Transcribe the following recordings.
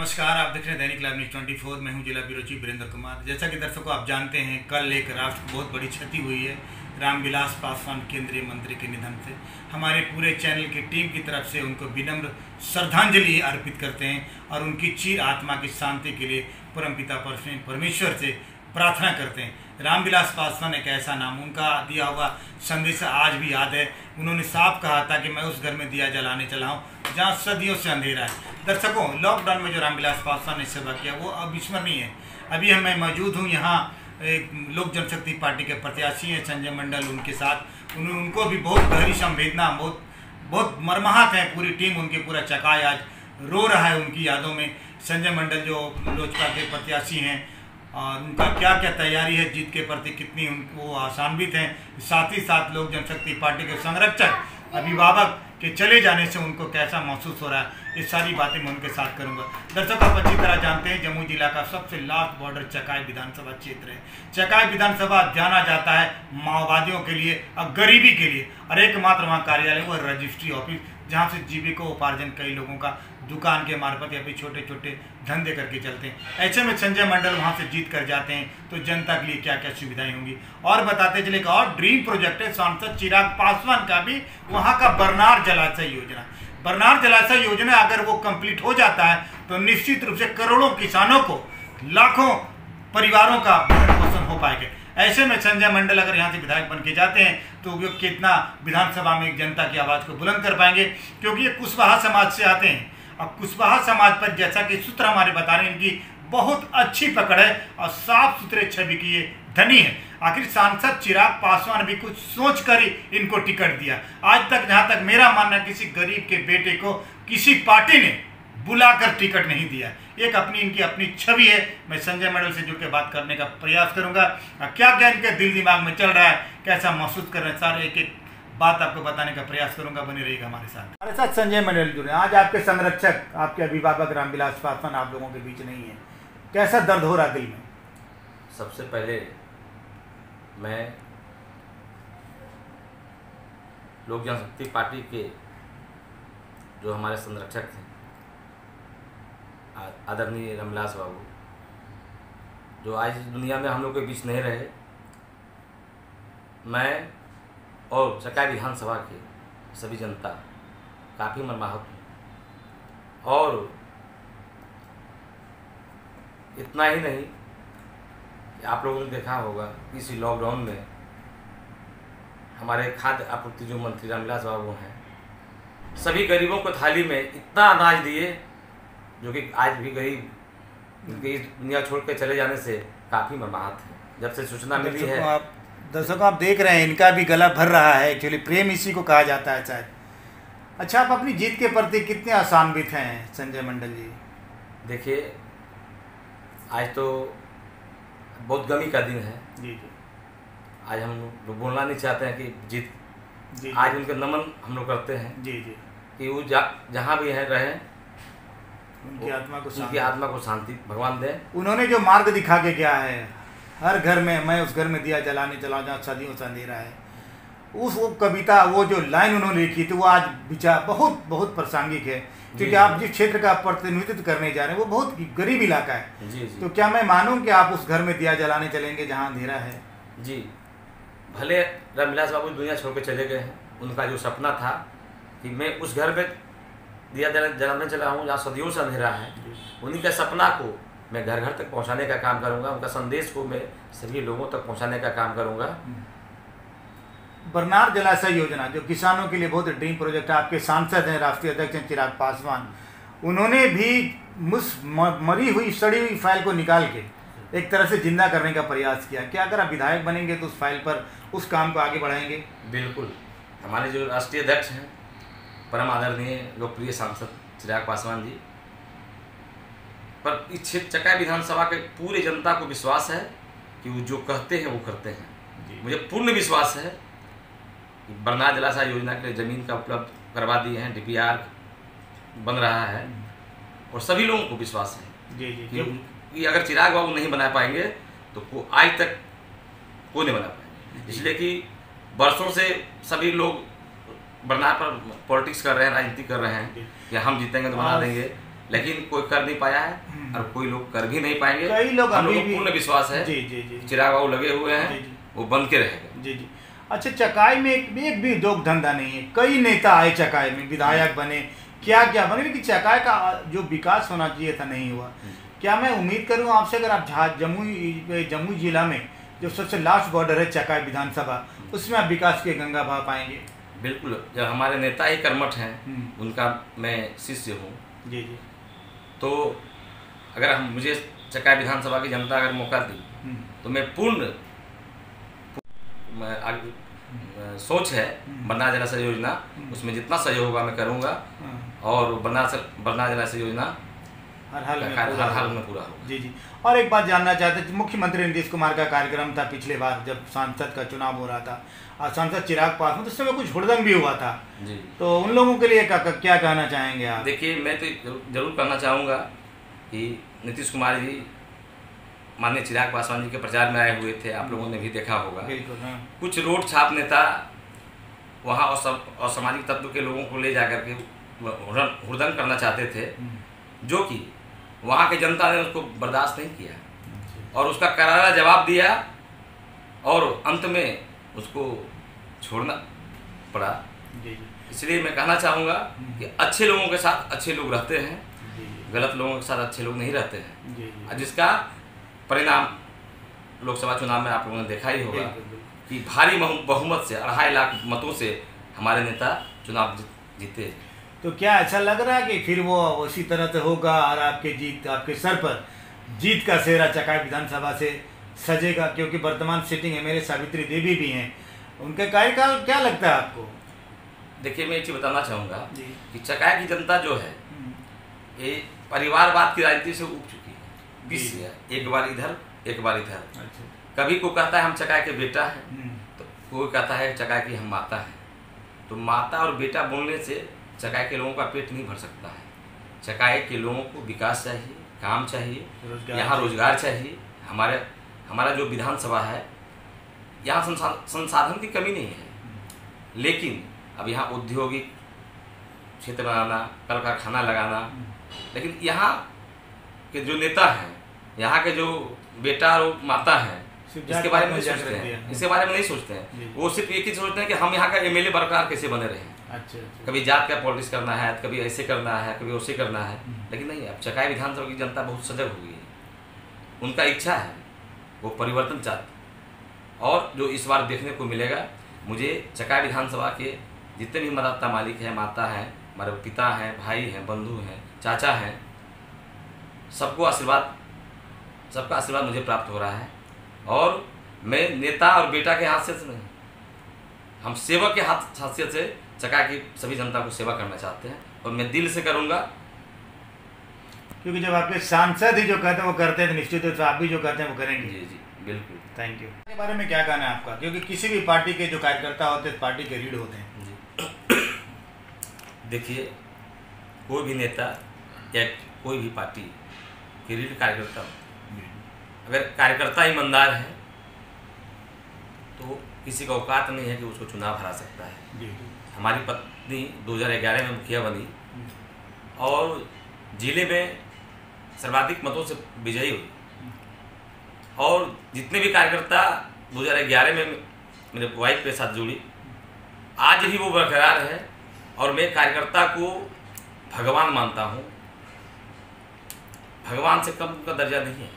नमस्कार, आप देख रहे हैं दैनिक लाइव न्यूज 24। मैं हूं जिला ब्यूरो चीफ वीरेंद्र कुमार। जैसा कि दर्शकों आप जानते हैं, कल एक राष्ट्र को बहुत बड़ी क्षति हुई है रामविलास पासवान केंद्रीय मंत्री के निधन से। हमारे पूरे चैनल की टीम की तरफ से उनको विनम्र श्रद्धांजलि अर्पित करते हैं और उनकी चीर आत्मा की शांति के लिए परमपिता परमेश्वर से प्रार्थना करते हैं। रामविलास पासवान एक ऐसा नाम, उनका दिया हुआ संदेश आज भी याद है। उन्होंने साफ कहा था कि मैं उस घर में दिया जलाने चला हूँ जहाँ सदियों से अंधेरा है। दर्शकों, लॉकडाउन में जो रामविलास पासवान ने सेवा किया वो अविस्मरणीय है। अभी मैं मौजूद हूँ यहाँ, एक लोक जनशक्ति पार्टी के प्रत्याशी हैं संजय मंडल, उनके साथ उनको भी बहुत गहरी संवेदना, बहुत मर्माहत है। पूरी टीम उनके पूरा चकाय आज रो रहा है उनकी यादों में। संजय मंडल जो लोजपा के प्रत्याशी हैं और उनका क्या क्या तैयारी है जीत के प्रति, कितनी वो आशान्वित हैं। साथ ही साथ लोक जनशक्ति पार्टी के संरक्षक अभिभावक के चले जाने से उनको कैसा महसूस हो रहा है, ये सारी बातें मैं उनके साथ करूंगा। दर्शक, आप अच्छी तरह जानते हैं जम्मू जिला का सबसे लास्ट बॉर्डर चकाई विधानसभा क्षेत्र है। चकाई विधानसभा जाना जाता है माओवादियों के लिए और गरीबी के लिए, और एकमात्र वहाँ कार्यालय वो रजिस्ट्री ऑफिस, जहाँ से जीविकोपार्जन कई लोगों का दुकान के मार्फत या फिर छोटे छोटे धंधे करके चलते हैं। ऐसे में संजय मंडल वहाँ से जीत कर जाते हैं तो जनता के लिए क्या क्या सुविधाएं होंगी। और बताते चले, और ड्रीम प्रोजेक्ट है सांसद चिराग पासवान का भी, वहाँ का बरनार जलाशय योजना। बरनार जलाशय योजना अगर वो कंप्लीट हो जाता है तो निश्चित रूप से करोड़ों किसानों को, लाखों परिवारों का भरण पोषण हो पाएगा। ऐसे में संजय मंडल अगर यहाँ से विधायक बन के जाते हैं तो वो कितना विधानसभा में एक जनता की आवाज़ को बुलंद कर पाएंगे, क्योंकि ये कुशवाहा समाज से आते हैं। अब कुशवाहा समाज पर जैसा कि सूत्र हमारे बता रहे हैं, इनकी बहुत अच्छी पकड़ है और साफ सुथरे छवि की ये धनी है। आखिर सांसद चिराग पासवान भी कुछ सोच कर ही इनको टिकट दिया। आज तक जहाँ तक मेरा मानना, किसी गरीब के बेटे को किसी पार्टी ने बुलाकर टिकट नहीं दिया। एक इनकी अपनी छवि है। मैं संजय मंडल से जुड़ के बात करने का प्रयास करूंगा, क्या क्या इनके दिल दिमाग में चल रहा है, कैसा महसूस कर रहे हैं, सारे एक एक बात आपको बताने का प्रयास करूंगा। बने रहिएगा हमारे साथ। हमारे साथ संजय मंडल जुड़े। आज आपके संरक्षक, आपके अभिभावक रामविलास पासवान आप लोगों के बीच नहीं है, कैसा दर्द हो रहा दिल में? सबसे पहले मैं लोक जनशक्ति पार्टी के जो हमारे संरक्षक थे आदरणीय रामविलास बाबू, जो आज इस दुनिया में हम लोग के बीच नहीं रहे, मैं और चकाई विधानसभा के सभी जनता काफ़ी मर्माहत हूँ। और इतना ही नहीं, आप लोगों ने देखा होगा इसी लॉकडाउन में हमारे खाद्य आपूर्ति जो मंत्री रामविलास बाबू हैं, सभी गरीबों को थाली में इतना अनाज दिए जो कि आज भी गरीब इस दुनिया छोड़ के चले जाने से काफ़ी मर्माहत है। जब से सूचना मिली है, दर्शकों आप देख रहे हैं इनका भी गला भर रहा है। एक्चुअली प्रेम इसी को कहा जाता है शायद। अच्छा, आप अपनी जीत के प्रति कितने आशान्वित हैं संजय मंडल जी? देखिए, आज तो बहुत गमी का दिन है। जी जी। आज हम लोग बोलना नहीं चाहते हैं कि जीत जी, आज उनके नमन हम लोग करते हैं। जी जी। कि वो जहाँ भी है रहें, उनकी आत्मा को शांति भगवान दे। उन्होंने जो मार्ग दिखा के गया है, हर घर में मैं उस घर में दिया जलाने चला जहाँ सदियों से अंधेरा है, उस वो कविता, वो जो लाइन उन्होंने लिखी थी, वो आज विचार बहुत बहुत प्रासंगिक है। क्योंकि आप जिस क्षेत्र का प्रतिनिधित्व करने जा रहे हैं वो बहुत गरीब इलाका है। जी जी। तो क्या मैं मानूं कि आप उस घर में दिया जलाने चलेंगे जहाँ अंधेरा है? जी, भले रामविलास बाबू दुनिया छोड़ के चले गए हैं, उनका जो सपना था कि मैं उस घर में दिया जलाने चला हूँ जहाँ सदियों से अंधेरा है, उन्हीं के सपना को मैं घर घर तक पहुँचाने का काम करूँगा। उनका संदेश को मैं सभी लोगों तक पहुँचाने का काम करूँगा। बरनार जलाशय योजना जो किसानों के लिए बहुत ड्रीम प्रोजेक्ट है, आपके सांसद हैं, राष्ट्रीय अध्यक्ष हैं चिराग पासवान, उन्होंने भी मरी हुई सड़ी हुई फाइल को निकाल के एक तरह से जिंदा करने का प्रयास किया। क्या अगर आप विधायक बनेंगे तो उस फाइल पर उस काम को आगे बढ़ाएंगे? बिल्कुल। हमारे जो राष्ट्रीय अध्यक्ष हैं, परम आदरणीय लोकप्रिय सांसद चिराग पासवान जी पर इस क्षेत्र चकाई विधानसभा के पूरे जनता को विश्वास है कि वो जो कहते हैं वो करते हैं। मुझे पूर्ण विश्वास है कि बरनार जलाशय योजना के लिए ज़मीन का उपलब्ध करवा दिए हैं, DPR बन रहा है और सभी लोगों को विश्वास है जी जी कि अगर चिराग बाबू नहीं बना पाएंगे तो आज तक कोई नहीं बना पाएंगे। इसलिए कि वर्षों से सभी लोग बरनार पर पॉलिटिक्स कर रहे हैं, राजनीति कर रहे हैं कि हम जीतेंगे तो बना देंगे, लेकिन कोई कर नहीं पाया है और कोई लोग कर भी नहीं पाएंगे। कई लोग हम अभी लोगों को पूर्ण विश्वास है जी जी जी चिराग बाबू लगे हुए हैं, जी, जी। वो बन के रहेगा। जी जी। अच्छा, चकाई में एक भी उद्योग धंधा नहीं है। कई नेता आए चकाई में, विधायक बने, क्या क्या बने, लेकिन चकाई का जो विकास होना चाहिए था नहीं हुआ। क्या मैं उम्मीद करूं आपसे, अगर आप जमुई जिला में जो सबसे लास्ट बॉर्डर है चकाई विधानसभा, उसमें आप विकास के गंगा बहा पाएंगे? बिल्कुल, जब हमारे नेता ही कर्मठ हैं, उनका मैं शिष्य हूँ जी जी, तो अगर हम मुझे चकाई विधानसभा की जनता अगर मौका दी तो मैं पूर्ण सोच है बन्ना जलाशय योजना, उसमें जितना सहयोग होगा मैं करूँगा और बन्ना जलाशय योजना हर हाल में पूरा होगा। जी जी। और एक बात जानना चाहते थे, मुख्यमंत्री नीतीश कुमार का कार्यक्रम था पिछले बार जब सांसद का चुनाव हो रहा था, और सांसद चिराग पासवान, तो उस समय कुछ हुड़दंग भी हुआ था जी। तो उन लोगों के लिए क्या कहना चाहेंगे आप? देखिए, मैं तो जरूर कहना चाहूँगा कि नीतीश कुमार जी माननीय चिराग पासवान जी के प्रचार में आए हुए थे, आप लोगों ने भी देखा होगा। बिल्कुल, हाँ। कुछ रोड छाप नेता वहाँ असामाजिक तत्व के लोगों को ले जाकर के हुड़दंग करना चाहते थे, जो कि वहाँ की जनता ने उसको बर्दाश्त नहीं किया और उसका करारा जवाब दिया और अंत में उसको छोड़ना पड़ा। इसलिए मैं कहना चाहूँगा कि अच्छे लोगों के साथ अच्छे लोग रहते हैं, गलत लोगों के साथ अच्छे लोग नहीं रहते हैं, जिसका परिणाम लोकसभा चुनाव में आप लोगों ने देखा ही होगा कि भारी बहुमत से 2.5 लाख मतों से हमारे नेता चुनाव जीते। तो क्या ऐसा लग रहा है कि फिर वो उसी तरह से होगा और आपके सर पर जीत का सेहरा चकाई विधानसभा से सजेगा? क्योंकि वर्तमान सिटिंग है मेरे सावित्री देवी भी हैं, उनके कार्यकाल क्या लगता है आपको? देखिए, मैं एक चीज़ बताना चाहूँगा कि चकाई की जनता जो है ये परिवारवाद की राजनीति से उब चुकी है। बीस एक बार इधर एक बार इधर। अच्छा। कभी को कहता है हम चकाई के बेटा हैं, तो कोई कहता है चकाई की हम माता हैं। तो माता और बेटा बोलने से चकाई के लोगों का पेट नहीं भर सकता है। चकाई के लोगों को विकास चाहिए, काम चाहिए, यहाँ रोजगार चाहिए। हमारा जो विधानसभा है यहाँ संसाधन की कमी नहीं है, लेकिन अब यहाँ औद्योगिक क्षेत्र बनाना, कल कारखाना लगाना, लेकिन यहाँ के जो नेता हैं, यहाँ के जो बेटा और माता हैं, इसके बारे में नहीं सोचते हैं, इसके बारे में नहीं सोचते हैं। वो सिर्फ एक ही सोचते हैं कि हम यहाँ का एमएलए बरकरार कैसे बने रहे। अच्छा। कभी जात का पॉलिटिक्स करना है, कभी ऐसे करना है, कभी वैसे करना है, लेकिन नहीं। अब चकाई विधानसभा की जनता बहुत सजग हो गई है, उनका इच्छा है, वो परिवर्तन चाहते। और जो इस बार देखने को मिलेगा, मुझे चकाई विधानसभा के जितने भी मतदाता मालिक हैं, माता हैं, हमारे पिता हैं, भाई हैं, बंधु हैं, चाचा हैं, सबका आशीर्वाद मुझे प्राप्त हो रहा है। और मैं नेता और बेटा के हाथ से नहीं, हम सेवक के हाथ से चकाई की सभी जनता को सेवा करना चाहते हैं और मैं दिल से करूंगा। क्योंकि जब आपके सांसद ही जो कहते हैं वो करते हैं, तो निश्चित रूप से आप भी जो कहते हैं वो करेंगे। जी जी, बिल्कुल। Thank you. इसके बारे में क्या कहना है आपका? क्योंकि किसी भी पार्टी के जो कार्यकर्ता होते हैं पार्टी के रीढ़ होते हैं। जी देखिए, कोई भी नेता या कोई भी पार्टी के रीढ़ कार्यकर्ता होते हैं। अगर कार्यकर्ता ईमानदार है तो किसी का औकात नहीं है कि उसको चुनाव हरा सकता है। हमारी पत्नी 2011 में मुखिया बनी और जिले में सर्वाधिक मतों से विजयी हुई, और जितने भी कार्यकर्ता 2011 में मेरे वाइफ के साथ जुड़ी, आज भी वो बरकरार है। और मैं कार्यकर्ता को भगवान मानता हूँ, भगवान से कम का दर्जा नहीं है,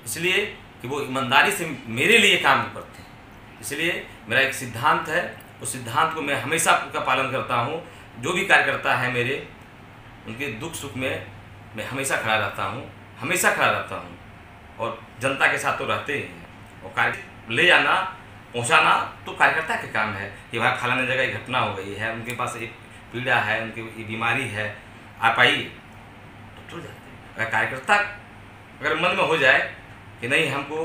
इसलिए कि वो ईमानदारी से मेरे लिए काम करते हैं। इसलिए मेरा एक सिद्धांत है, उस सिद्धांत को मैं हमेशा का पालन करता हूँ। जो भी कार्यकर्ता है मेरे, उनके दुख सुख में मैं हमेशा खड़ा रहता हूँ और जनता के साथ तो रहते ही हैं। और कार्य ले जाना, पहुँचाना तो कार्यकर्ता के काम है कि वहाँ फलाने जगह घटना हो गई है, उनके पास एक पीड़ा है, उनकी बीमारी है, आप आई तो जाते हैं। अगर कार्यकर्ता अगर मन में हो जाए कि नहीं हमको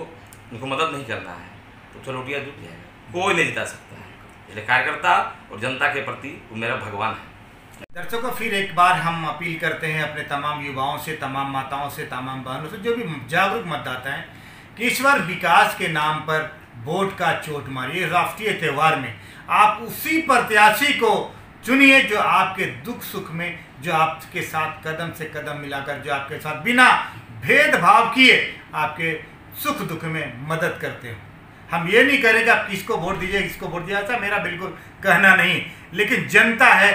उनको मदद नहीं करना है, तो चलो रोटियाँ जुट जाएगा, कोई नहीं जिता सकता है। इसलिए कार्यकर्ता और जनता के प्रति वो मेरा भगवान है। दर्शकों, फिर एक बार हम अपील करते हैं अपने तमाम युवाओं से, तमाम माताओं से, तमाम बहनों से, जो भी जागरूक मतदाता हैं, कि इस बार विकास के नाम पर वोट का चोट मारिए। राष्ट्रीय त्यौहार में आप उसी प्रत्याशी को चुनिए जो आपके दुख सुख में, जो आपके साथ कदम से कदम मिलाकर, जो आपके साथ बिना भेदभाव किए आपके सुख दुख में मदद करते हो। हम ये नहीं करेंगे आप किसको वोट दीजिए, किसको वोट दीजिए, ऐसा मेरा बिल्कुल कहना नहीं। लेकिन जनता है,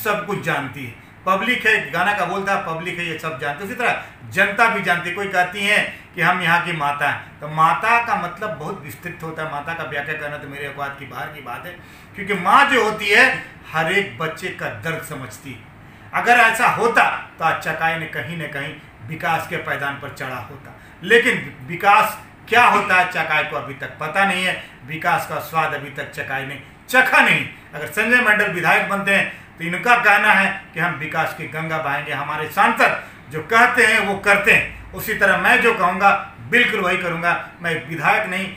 सब कुछ जानती है। पब्लिक है, गाना का बोलता है पब्लिक है, ये सब जानते हैं। उसी तरह जनता भी जानती है। कोई कहती है कि हम यहाँ की माता हैं, तो माता का मतलब बहुत विस्तृत होता है। माता का व्याख्या करना तो मेरे औकात की बाहर की बात है, क्योंकि माँ जो होती है हर एक बच्चे का दर्द समझती है। अगर ऐसा होता तो आज चकाई ने कहीं न कहीं विकास के पैदान पर चढ़ा होता। लेकिन विकास क्या होता है चकाई को अभी तक पता नहीं है। विकास का स्वाद अभी तक चकाई ने चखा नहीं। अगर संजय मंडल विधायक बनते हैं तो इनका कहना है कि हम विकास की गंगा बहाएंगे। हमारे सांसद जो कहते हैं वो करते हैं। उसी तरह मैं जो कहूँगा बिल्कुल वही करूँगा। मैं विधायक नहीं,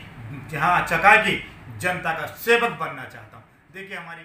जहाँ चकाई की जनता का सेवक बनना चाहता हूँ। देखिए हमारी